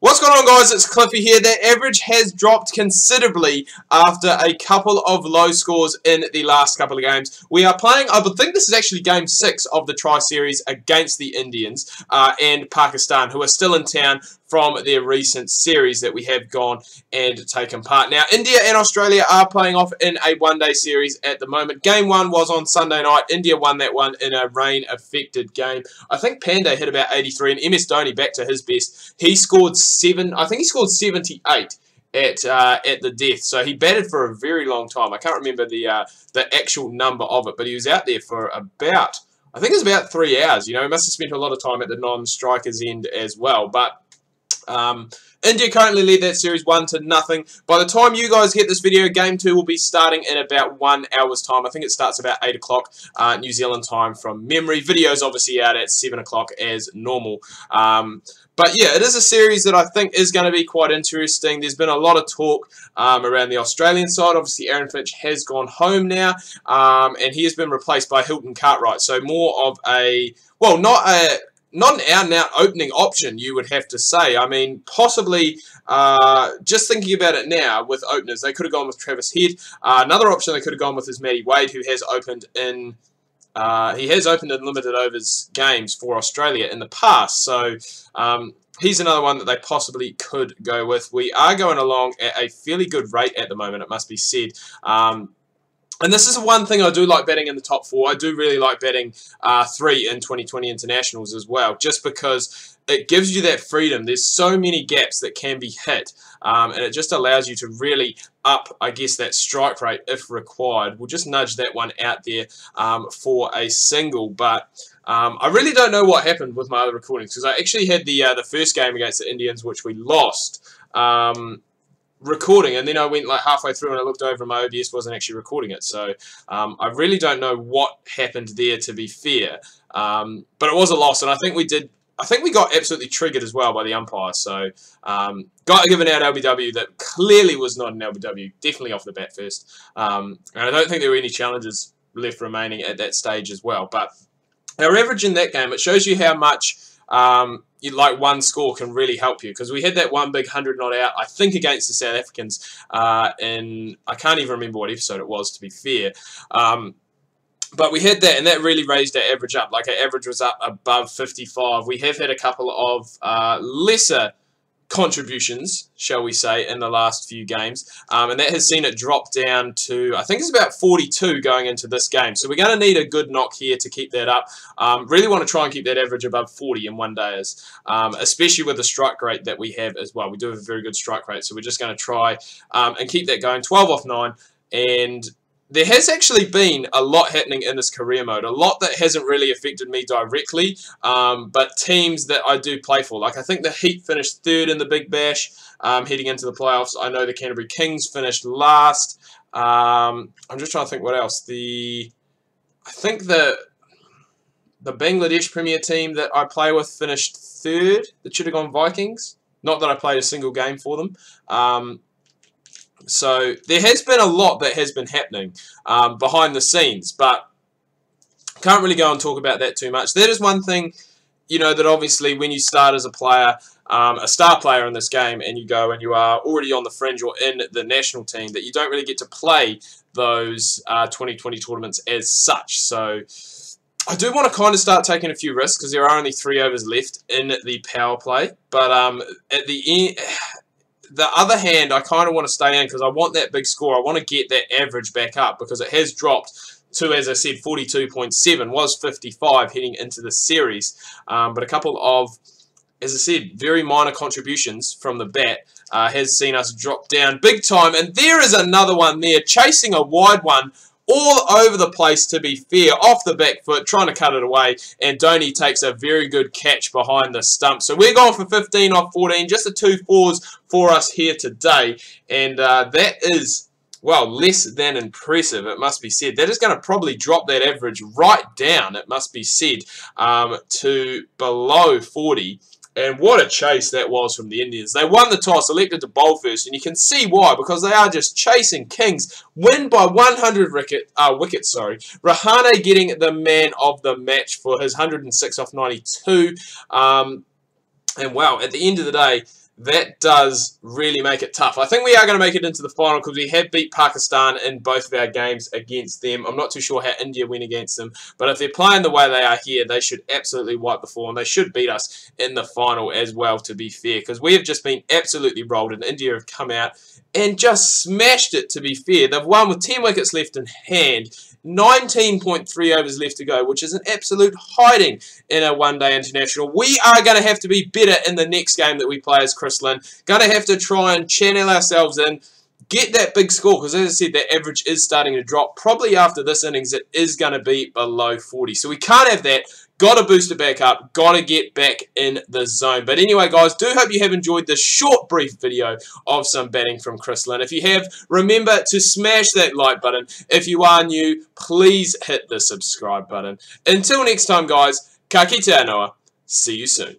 What's going on, guys? It's Cliffy here. That average has dropped considerably after a couple of low scores in the last couple of games. We are playing, I would think this is actually game 6 of the Tri-Series against the Indians and Pakistan, who are still in town from their recent series that we have gone and taken part. Now, India and Australia are playing off in a one-day series at the moment. Game 1 was on Sunday night. India won that one in a rain-affected game. I think Pandey hit about 83, and MS Dhoni back to his best. He scored 78 at the death. So he batted for a very long time. I can't remember the actual number of it, but he was out there for about, I think it was about 3 hours. You know, he must have spent a lot of time at the non-strikers end as well. But India currently lead that series 1-0. By the time you guys get this video, Game 2 will be starting in about 1 hour's time. I think it starts about 8 o'clock New Zealand time from memory. Video's obviously out at 7 o'clock as normal. But yeah, it is a series that I think is going to be quite interesting. There's been a lot of talk around the Australian side. Obviously, Aaron Finch has gone home now, and he has been replaced by Hilton Cartwright. So more of a, well, not an out-and-out opening option, you would have to say. I mean, possibly, just thinking about it now, with openers, they could have gone with Travis Head. Another option they could have gone with is Matty Wade, who has opened in limited overs games for Australia in the past. So he's another one that they possibly could go with. We are going along at a fairly good rate at the moment, it must be said. And this is one thing I do like betting in the top 4. I do really like betting 3 in 2020 internationals as well, just because it gives you that freedom. There's so many gaps that can be hit, and it just allows you to really up, I guess, that strike rate if required. We'll just nudge that one out there for a single, but I really don't know what happened with my other recordings, because I actually had the first game against the Indians, which we lost, recording, and then I went like halfway through and I looked over and my OBS wasn't actually recording it. So I really don't know what happened there, to be fair. But it was a loss, and I think we got absolutely triggered as well by the umpire. So got given out LBW that clearly was not an LBW, definitely off the bat first. And I don't think there were any challenges left remaining at that stage as well. But our average in that game, it shows you how much like one score can really help you, because we had that one big 100 not out, I think, against the South Africans in, I can't even remember what episode it was, to be fair. But we had that, and that really raised our average up. Like, our average was up above 55. We have had a couple of lesser contributions, shall we say, in the last few games, and that has seen it drop down to, I think it's about 42 going into this game. So we're going to need a good knock here to keep that up. Really want to try and keep that average above 40 in one days, especially with the strike rate that we have as well. We do have a very good strike rate, so we're just going to try and keep that going. 12 off 9, and there has actually been a lot happening in this career mode, a lot that hasn't really affected me directly, but teams that I do play for. Like, I think the Heat finished 3rd in the Big Bash heading into the playoffs. I know the Canterbury Kings finished last. I'm just trying to think what else. I think the Bangladesh Premier team that I play with finished 3rd, the Chittagong Vikings. Not that I played a single game for them. So there has been a lot that has been happening behind the scenes, but can't really go and talk about that too much. That is one thing, you know, that obviously when you start as a player, a star player in this game, and you go and you are already on the fringe or in the national team, that you don't really get to play those 2020 tournaments as such. So I do want to kind of start taking a few risks, because there are only 3 overs left in the power play, but at the end, the other hand, I kind of want to stay in, because I want that big score. I want to get that average back up, because it has dropped to, as I said, 42.7, was 55 heading into the series. But a couple of, as I said, very minor contributions from the bat has seen us drop down big time. And there is another one there, chasing a wide one, all over the place, to be fair, off the back foot, trying to cut it away, and Dhoni takes a very good catch behind the stump. So we're going for 15 off 14, just the 2 fours for us here today, and that is, well, less than impressive, it must be said. That is going to probably drop that average right down, it must be said, to below 40. And what a chase that was from the Indians. They won the toss, elected to bowl first, and you can see why, because they are just chasing kings. Win by 100 wickets. Rahane getting the man of the match for his 106 off 92. And wow, at the end of the day, that does really make it tough. I think we are going to make it into the final because we have beat Pakistan in both of our games against them. I'm not too sure how India went against them, but if they're playing the way they are here, they should absolutely wipe the floor, and they should beat us in the final as well, to be fair, because we have just been absolutely rolled, and India have come out and just smashed it, to be fair. They've won with 10 wickets left in hand, 19.3 overs left to go, which is an absolute hiding in a one-day international. We are going to have to be better in the next game that we play as Chris Lynn. Going to have to try and channel ourselves in, get that big score, because as I said, that average is starting to drop. Probably after this innings, it is going to be below 40. So we can't have that. Got to boost it back up. Got to get back in the zone. But anyway, guys, do hope you have enjoyed this short, brief video of some batting from Chris Lynn. If you have, remember to smash that like button. If you are new, please hit the subscribe button. Until next time, guys, ka kite anoa. See you soon.